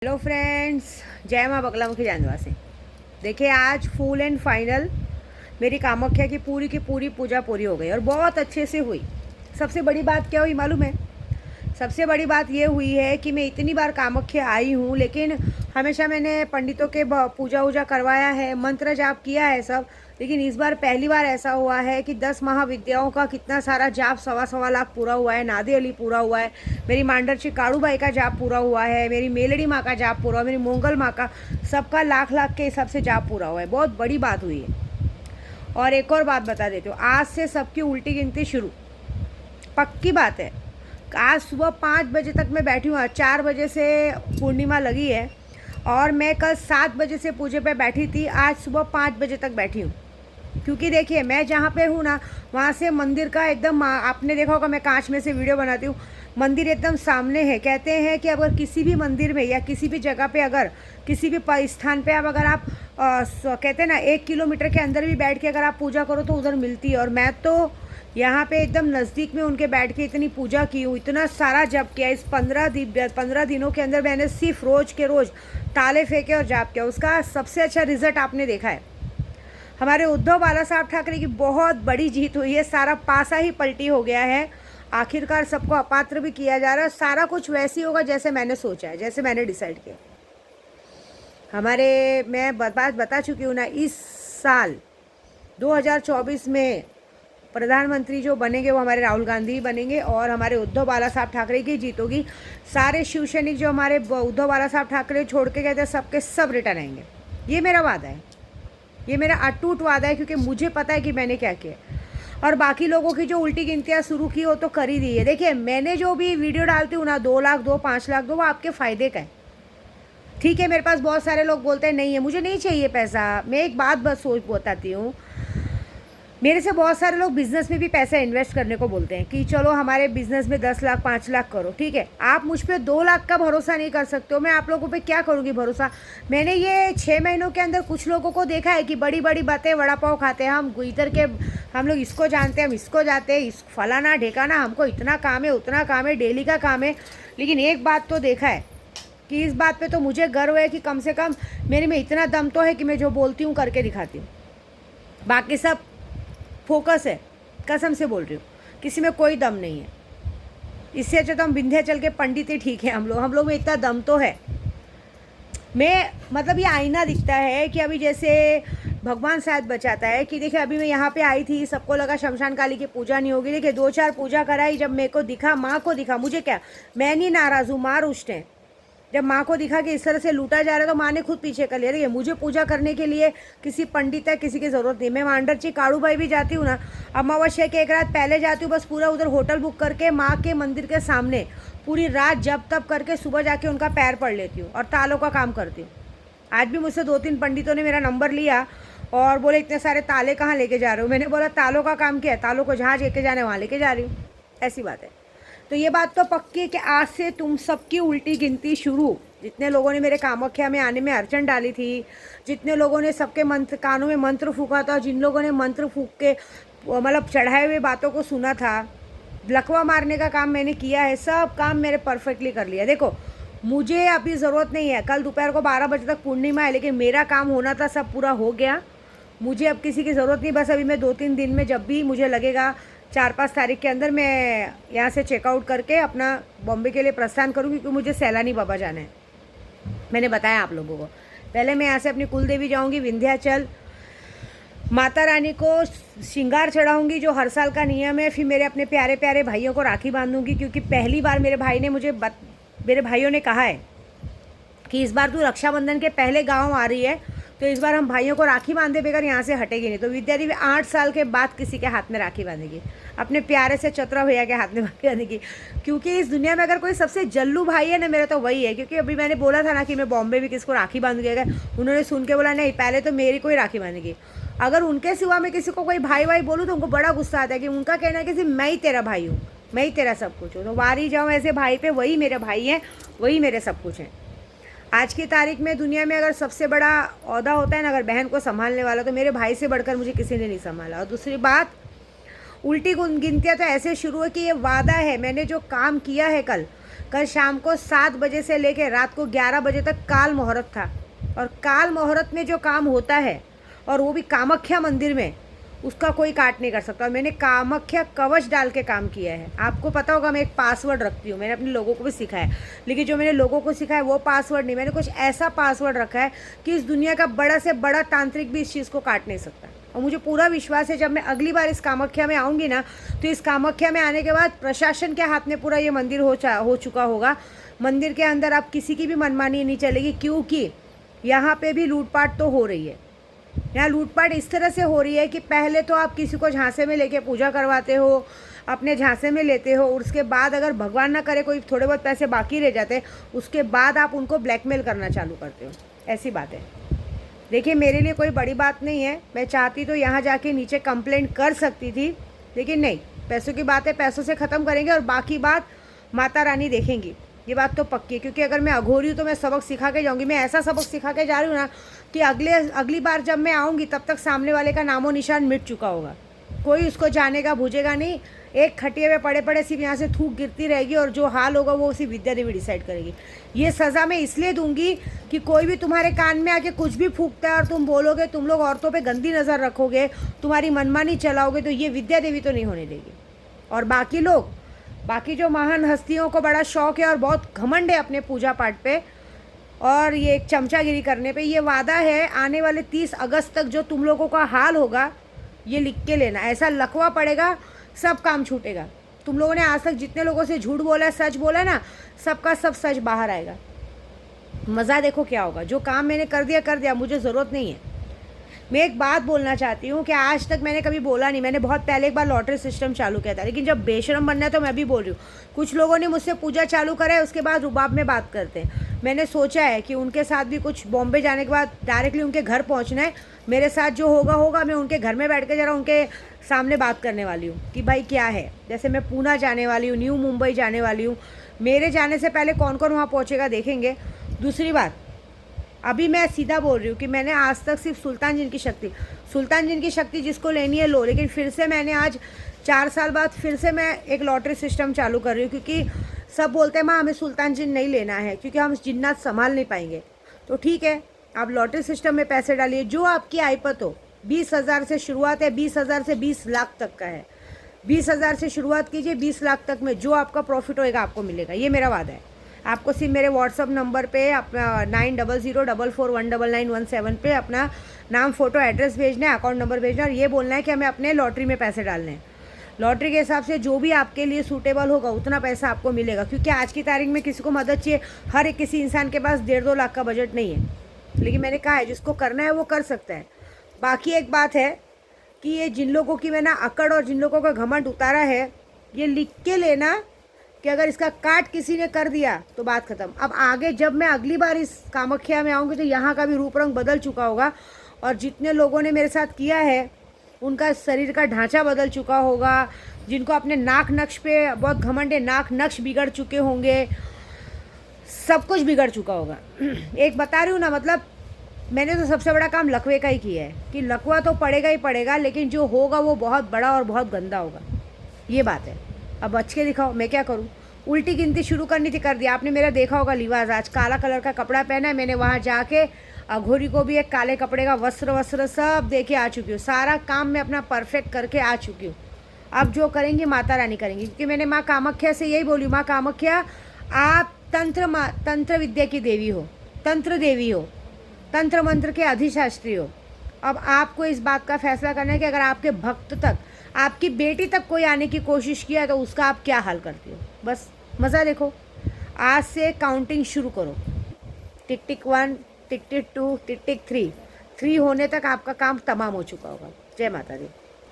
Hello friends, जय माँ बगलामुखी जानवासी। देखिए, आज फुल एंड फाइनल मेरी कामाख्या की पूरी पूजा पूरी हो गई और बहुत अच्छे से हुई। सबसे बड़ी बात क्या हुई मालूम है? सबसे बड़ी बात ये हुई है कि मैं इतनी बार कामाख्या आई हूँ, लेकिन हमेशा मैंने पंडितों के पूजा वूजा करवाया है, मंत्र जाप किया है सब। लेकिन इस बार पहली बार ऐसा हुआ है कि 10 महाविद्याओं का कितना सारा जाप, सवा सवा लाख पूरा हुआ है। नादे अली पूरा हुआ है, मेरी मांडरची काड़ूबाई का जाप पूरा हुआ है, मेरी मेलड़ी माँ का जाप पूरा हुआ, मेरी मोंगल माँ का, सबका लाख लाख के हिसाब से जाप पूरा हुआ है। बहुत बड़ी बात हुई है। और एक और बात बता देती हूँ, आज से सबकी उल्टी गिनती शुरू। पक्की बात है। आज सुबह 5 बजे तक मैं बैठी हूँ। 4 बजे से पूर्णिमा लगी है और मैं कल 7 बजे से पूजे पे बैठी थी। आज सुबह 5 बजे तक बैठी हूँ, क्योंकि देखिए, मैं जहाँ पे हूँ ना, वहाँ से मंदिर का एकदम, आपने देखा होगा मैं कांच में से वीडियो बनाती हूँ, मंदिर एकदम सामने है। कहते हैं कि अगर किसी भी मंदिर में या किसी भी जगह पे, अगर किसी भी स्थान पे अगर आप कहते हैं ना, 1 किलोमीटर के अंदर भी बैठ के अगर आप पूजा करो तो उधर मिलती है। और मैं तो यहाँ पे एकदम नज़दीक में उनके बैठ के इतनी पूजा की हूँ, इतना सारा जप किया। इस 15 दिनों के अंदर मैंने सिर्फ रोज़ के रोज़ ताले फेंके और जाप किया। उसका सबसे अच्छा रिजल्ट आपने देखा है। हमारे उद्धव बाला साहब ठाकरे की बहुत बड़ी जीत हुई है। सारा पासा ही पलटी हो गया है। आखिरकार सबको अपात्र भी किया जा रहा है। सारा कुछ वैसे ही होगा जैसे मैंने सोचा है, जैसे मैंने डिसाइड किया। मैं बात बता चुकी हूँ ना, इस साल 2024 में प्रधानमंत्री जो बनेंगे वो हमारे राहुल गांधी बनेंगे और हमारे उद्धव बाला साहब ठाकरे की जीत होगी। सारे शिव सैनिक जो हमारे उद्धव बाला साहब ठाकरे छोड़ के गए थे, सबके सब रिटर्न आएंगे। ये मेरा वादा है, ये मेरा अटूट वादा है, क्योंकि मुझे पता है कि मैंने क्या किया। और बाकी लोगों की जो उल्टी गिनतियाँ शुरू की हो तो कर ही दी है। देखिए, मैंने जो भी वीडियो डालती हूँ ना, 2 लाख दो, 5 लाख दो, वो आपके फ़ायदे का है। ठीक है, मेरे पास बहुत सारे लोग बोलते हैं नहीं है, मुझे नहीं चाहिए पैसा। मैं एक बात बस सोच बताती हूँ, मेरे से बहुत सारे लोग बिज़नेस में भी पैसा इन्वेस्ट करने को बोलते हैं कि चलो हमारे बिज़नेस में 10 लाख 5 लाख करो। ठीक है, आप मुझ पर 2 लाख का भरोसा नहीं कर सकते हो, मैं आप लोगों पे क्या करूँगी भरोसा। मैंने ये 6 महीनों के अंदर कुछ लोगों को देखा है कि बड़ी बड़ी बातें, वड़ा पाव खाते हैं हम इधर के, हम लोग इसको जानते हैं, हम इसको जाते हैं, इस फलाना ढेकाना, हमको इतना काम है, उतना काम है, डेली का काम है। लेकिन एक बात तो देखा है कि इस बात पे तो मुझे गर्व है कि कम से कम मेरे में इतना दम तो है कि मैं जो बोलती हूँ करके दिखाती हूँ। बाकी सब फोकस है, कसम से बोल रही हूँ, किसी में कोई दम नहीं है। इससे अच्छा तो हम विंध्याचल के पंडित ही ठीक है। हम लोग में इतना दम तो है। मैं मतलब ये आईना दिखता है कि अभी जैसे भगवान शायद बचाता है कि देखिए, अभी मैं यहाँ पे आई थी, सबको लगा शमशान काली की पूजा नहीं होगी। देखिए, 2-4 पूजा कराई, जब मेरे को दिखा, माँ को दिखा, मुझे क्या, मैं नहीं नाराज़ हूँ, माँ रुष्ट है। जब माँ को दिखा कि इस तरह से लूटा जा रहा है तो माँ ने खुद पीछे कर लिया। देखिए, मुझे पूजा करने के लिए किसी पंडित या किसी की ज़रूरत नहीं। मैं मांडरची काड़ूबाई भी जाती हूँ ना, अमावस्या के एक रात पहले जाती हूँ, बस पूरा उधर होटल बुक करके माँ के मंदिर के सामने पूरी रात जब तब करके सुबह जाके उनका पैर पड़ लेती हूँ और तालों का काम करती हूँ। आज भी मुझसे 2-3 पंडितों ने मेरा नंबर लिया और बोले इतने सारे ताले कहाँ लेके जा रहे हो। मैंने बोला तालों का काम क्या है, तालों को जहाँ लेके जाने वहाँ लेके जा रही हूँ, ऐसी बात है। तो ये बात तो पक्की है कि आज से तुम सबकी उल्टी गिनती शुरू। जितने लोगों ने मेरे कामाख्या में आने में अड़चन डाली थी, जितने लोगों ने सबके मंत्र कानों में मंत्र फूका था, जिन लोगों ने मंत्र फूक के मतलब चढ़ाए हुए बातों को सुना था, लकवा मारने का काम मैंने किया है, सब काम मेरे परफेक्टली कर लिया। देखो, मुझे अभी ज़रूरत नहीं है, कल दोपहर को 12 बजे तक पूर्णिमा है, लेकिन मेरा काम होना था, सब पूरा हो गया। मुझे अब किसी की ज़रूरत नहीं। बस अभी मैं 2-3 दिन में, जब भी मुझे लगेगा 4-5 तारीख के अंदर, मैं यहाँ से चेकआउट करके अपना बॉम्बे के लिए प्रस्थान करूँ, क्योंकि मुझे सैलानी बाबा जाना है। मैंने बताया आप लोगों को। पहले मैं यहाँ से अपनी कुल देवी जाऊँगी विंध्याचल, माता रानी को श्रृंगार चढ़ाऊँगी जो हर साल का नियम है। फिर मेरे अपने प्यारे प्यारे भाइयों को राखी बांधूँगी, क्योंकि पहली बार मेरे भाइयों ने कहा है कि इस बार तू रक्षाबंधन के पहले गाँव आ रही है, तो इस बार हम भाइयों को राखी बांधे बगैर यहाँ से हटेगी नहीं। तो विद्या देवी 8 साल के बाद किसी के हाथ में राखी बांधेगी, अपने प्यारे से चतरा भैया के हाथ में राखी बांधेगी। क्योंकि इस दुनिया में अगर कोई सबसे जल्लू भाई है ना मेरा, तो वही है। क्योंकि अभी मैंने बोला था ना कि मैं बॉम्बे भी किसको राखी बांधूंगी, अगर उन्होंने सुन के बोला नहीं पहले तो मेरी कोई राखी बांधेगी। अगर उनके सिवा मैं किसी को कोई भाई भाई बोलूँ तो उनको बड़ा गुस्सा आता है कि उनका कहना है कि सिर्फ मैं ही तेरा भाई हूँ, मैं ही तेरा सब कुछ हूँ। तो वारी जाऊँ ऐसे भाई पे, वही मेरे भाई हैं, वही मेरे सब कुछ हैं। आज की तारीख में दुनिया में अगर सबसे बड़ा ओहदा होता है ना, अगर बहन को संभालने वाला, तो मेरे भाई से बढ़कर मुझे किसी ने नहीं संभाला। और दूसरी बात, उल्टी गिनतियाँ तो ऐसे शुरू है कि ये वादा है, मैंने जो काम किया है कल, कल शाम को 7 बजे से लेकर रात को 11 बजे तक काल मुहूर्त था, और काल मुहूर्त में जो काम होता है, और वो भी कामाख्या मंदिर में, उसका कोई काट नहीं कर सकता। और मैंने कामाख्या कवच डाल के काम किया है। आपको पता होगा मैं एक पासवर्ड रखती हूँ, मैंने अपने लोगों को भी सिखाया है, लेकिन जो मैंने लोगों को सिखाया वो पासवर्ड नहीं, मैंने कुछ ऐसा पासवर्ड रखा है कि इस दुनिया का बड़ा से बड़ा तांत्रिक भी इस चीज़ को काट नहीं सकता। और मुझे पूरा विश्वास है जब मैं अगली बार इस कामाख्या में आऊँगी ना, तो इस कामाख्या में आने के बाद प्रशासन के हाथ में पूरा ये मंदिर हो चुका होगा। मंदिर के अंदर अब किसी की भी मनमानी नहीं चलेगी, क्योंकि यहाँ पे भी लूटपाट तो हो रही है। यहाँ लूटपाट इस तरह से हो रही है कि पहले तो आप किसी को झांसे में लेके पूजा करवाते हो, अपने झांसे में लेते हो, उसके बाद अगर भगवान ना करे कोई थोड़े बहुत पैसे बाकी रह जाते, उसके बाद आप उनको ब्लैकमेल करना चालू करते हो। ऐसी बात है। देखिए, मेरे लिए कोई बड़ी बात नहीं है, मैं चाहती तो यहाँ जाके नीचे कंप्लेंट कर सकती थी, लेकिन नहीं, पैसों की बात है, पैसों से ख़त्म करेंगे और बाकी बात माता रानी देखेंगी। ये बात तो पक्की है, क्योंकि अगर मैं अघोरी हूँ तो मैं सबक सिखा के जाऊँगी। मैं ऐसा सबक सिखा के जा रही हूँ ना कि अगली बार जब मैं आऊँगी तब तक सामने वाले का नामो निशान मिट चुका होगा, कोई उसको जानेगा भूजेगा नहीं। एक खटिए में पड़े पड़े सिर्फ यहाँ से थूक गिरती रहेगी, और जो हाल होगा वो उसी विद्या देवी डिसाइड करेगी। ये सज़ा मैं इसलिए दूंगी कि कोई भी तुम्हारे कान में आके कुछ भी फूकता है और तुम बोलोगे, तुम लोग औरतों पे गंदी नज़र रखोगे, तुम्हारी मनमानी चलाओगे, तो ये विद्या देवी तो नहीं होने देगी। और बाकी लोग, बाकी जो महान हस्तियों को बड़ा शौक है और बहुत घमंड है अपने पूजा पाठ पे और ये एक चमचागिरी करने पे, ये वादा है आने वाले 30 अगस्त तक जो तुम लोगों का हाल होगा, ये लिख के लेना। ऐसा लकवा पड़ेगा, सब काम छूटेगा। तुम लोगों ने आज तक जितने लोगों से झूठ बोला है, सच बोला ना, सबका सब सच बाहर आएगा। मज़ा देखो क्या होगा। जो काम मैंने कर दिया, मुझे ज़रूरत नहीं है। मैं एक बात बोलना चाहती हूँ कि आज तक मैंने कभी बोला नहीं, मैंने बहुत पहले एक बार लॉटरी सिस्टम चालू किया था, लेकिन जब बेशरम बनना है तो मैं भी बोल रही हूँ। कुछ लोगों ने मुझसे पूजा चालू करा है, उसके बाद रुबाब में बात करते हैं। मैंने सोचा है कि उनके साथ भी कुछ, बॉम्बे जाने के बाद डायरेक्टली उनके घर पहुँचना है। मेरे साथ जो होगा मैं उनके घर में बैठ के ज़रा उनके सामने बात करने वाली हूँ कि भाई क्या है। जैसे मैं पूना जाने वाली हूँ, न्यू मुंबई जाने वाली हूँ, मेरे जाने से पहले कौन कौन वहाँ पहुँचेगा देखेंगे। दूसरी बात, अभी मैं सीधा बोल रही हूँ कि मैंने आज तक सिर्फ सुल्तान जिन की शक्ति जिसको लेनी है लो, लेकिन फिर से मैंने आज 4 साल बाद फिर से मैं एक लॉटरी सिस्टम चालू कर रही हूँ, क्योंकि सब बोलते हैं माँ हमें सुल्तान जिन नहीं लेना है क्योंकि हम जिन्नात संभाल नहीं पाएंगे। तो ठीक है, आप लॉटरी सिस्टम में पैसे डालिए, जो आपकी आयपत हो। 20,000 से शुरुआत है, 20,000 से 20 लाख तक का है। 20,000 से शुरुआत कीजिए, 20 लाख तक में जो आपका प्रॉफिट होएगा आपको मिलेगा, ये मेरा वादा है। आपको सिर्फ मेरे व्हाट्सअप नंबर पे अपना 9004419917 पे अपना नाम, फ़ोटो, एड्रेस भेजना है, अकाउंट नंबर भेजना है, और ये बोलना है कि हमें अपने लॉटरी में पैसे डालने हैं। लॉटरी के हिसाब से जो भी आपके लिए सूटेबल होगा उतना पैसा आपको मिलेगा, क्योंकि आज की तारीख में किसी को मदद चाहिए, हर एक किसी इंसान के पास 1.5-2 लाख का बजट नहीं है। लेकिन मैंने कहा है जिसको करना है वो कर सकता है। बाकी एक बात है कि ये जिन लोगों की मैंने अकड़ और जिन लोगों का घमंड उतारा है, ये लिख के लेना कि अगर इसका काट किसी ने कर दिया तो बात ख़त्म। अब आगे जब मैं अगली बार इस कामाख्या में आऊँगी तो यहाँ का भी रूप रंग बदल चुका होगा, और जितने लोगों ने मेरे साथ किया है उनका शरीर का ढांचा बदल चुका होगा। जिनको अपने नाक नक्श पे बहुत घमंड है, नाक नक्श बिगड़ चुके होंगे, सब कुछ बिगड़ चुका होगा। एक बता रही हूँ ना, मतलब मैंने तो सबसे बड़ा काम लकवे का ही किया है कि लकवा तो पड़ेगा ही पड़ेगा, लेकिन जो होगा वो बहुत बड़ा और बहुत गंदा होगा। ये बात है। अब बच के दिखाओ, मैं क्या करूँ। उल्टी गिनती शुरू करनी थी, कर दिया। आपने मेरा देखा होगा लिबास, आज काला कलर का कपड़ा पहना है मैंने, वहाँ जाके अघोरी को भी एक काले कपड़े का वस्त्र सब दे के आ चुकी हूँ। सारा काम मैं अपना परफेक्ट करके आ चुकी हूँ। अब जो करेंगी माता रानी करेंगी, क्योंकि मैंने माँ कामाख्या से यही बोली, माँ कामाख्या आप तंत्र विद्या की देवी हो, तंत्र देवी हो, तंत्र मंत्र के अधिशास्त्री हो। अब आपको इस बात का फैसला करना है कि अगर आपके भक्त तक, आपकी बेटी तक कोई आने की कोशिश किया तो उसका आप क्या हाल करती हो। बस मज़ा देखो। आज से काउंटिंग शुरू करो। टिक टिक 1, टिक टिक 2, टिक टिक 3 होने तक आपका काम तमाम हो चुका होगा। जय माता दी।